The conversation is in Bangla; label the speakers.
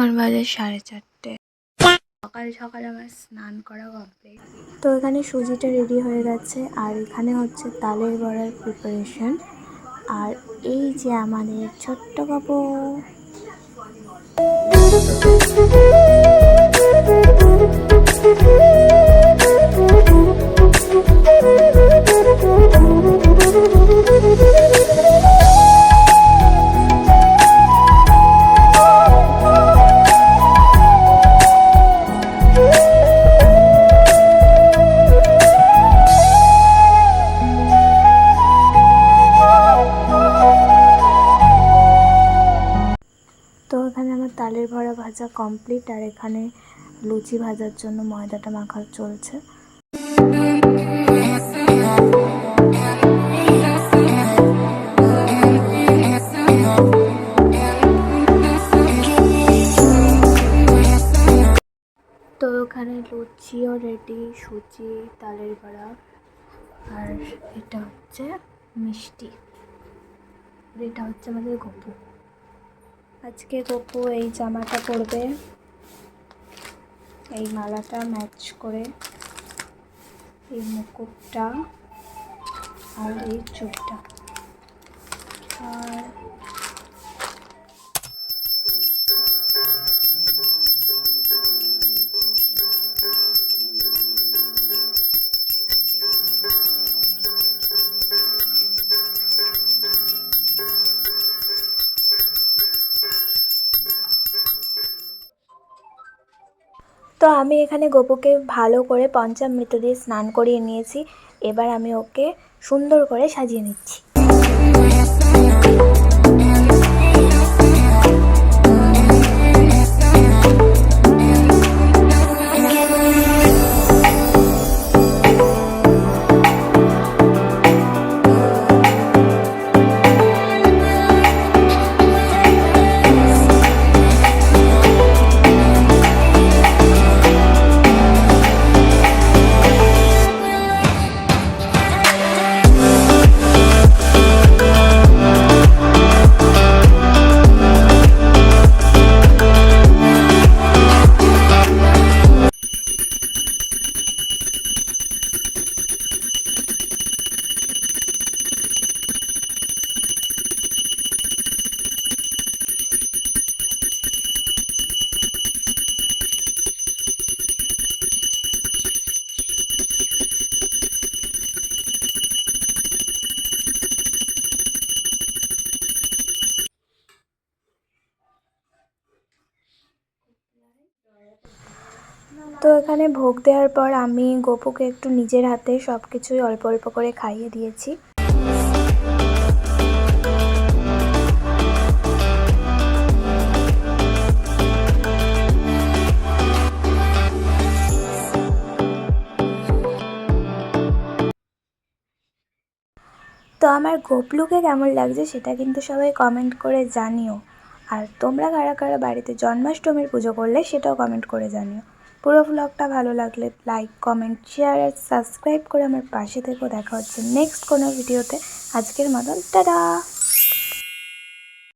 Speaker 1: এখন বাজে 4:30। সকাল সকাল আমার স্নান করা কমপ্লিট। তো এখানে সুজিটা রেডি হয়ে গেছে, আর এখানে হচ্ছে তালের বড়ার প্রিপারেশন। আর এই যে আমাদের ছোট্ট কাপু। তো এখানে আমার তালের বড়া ভাজা কমপ্লিট, আর এখানে লুচি ভাজার জন্য ময়দাটা মাখা চলছে। তো ওখানে লুচিও রেডি, সুজি, তালের বড়া, আর এটা হচ্ছে মিষ্টি। এটা হচ্ছে আমাদের গপু। আজকে গপু এই জামাটা পরবে, এই মালাটা ম্যাচ করে, এই মুকুটটা, আর এই চুড়িটা। আর তো আমি এখানে গপুকে ভালো করে পঞ্চামৃত দিয়ে স্নান করিয়ে নিয়েছি। এবার আমি ওকে সুন্দর করে সাজিয়ে নিচ্ছি। তো এখানে ভোগ দেওয়ার পর আমি গপুকে একটু নিজের হাতে সব কিছুই অল্প অল্প করে খাইয়ে দিয়েছি। তো আমার গপলুকে কেমন লাগছে সেটা কিন্তু সবাই কমেন্ট করে জানিও। আর তোমরা কারা কারা বাড়িতে জন্মাষ্টমীর পুজো করলে সেটাও কমেন্ট করে জানিও। পুরো ব্লগটা ভালো লাগলে লাইক, কমেন্ট, শেয়ার আর সাবস্ক্রাইব করে আমার পাশে থেকেও। দেখা হচ্ছে নেক্সট কোনো ভিডিওতে। আজকের মতন টাটা।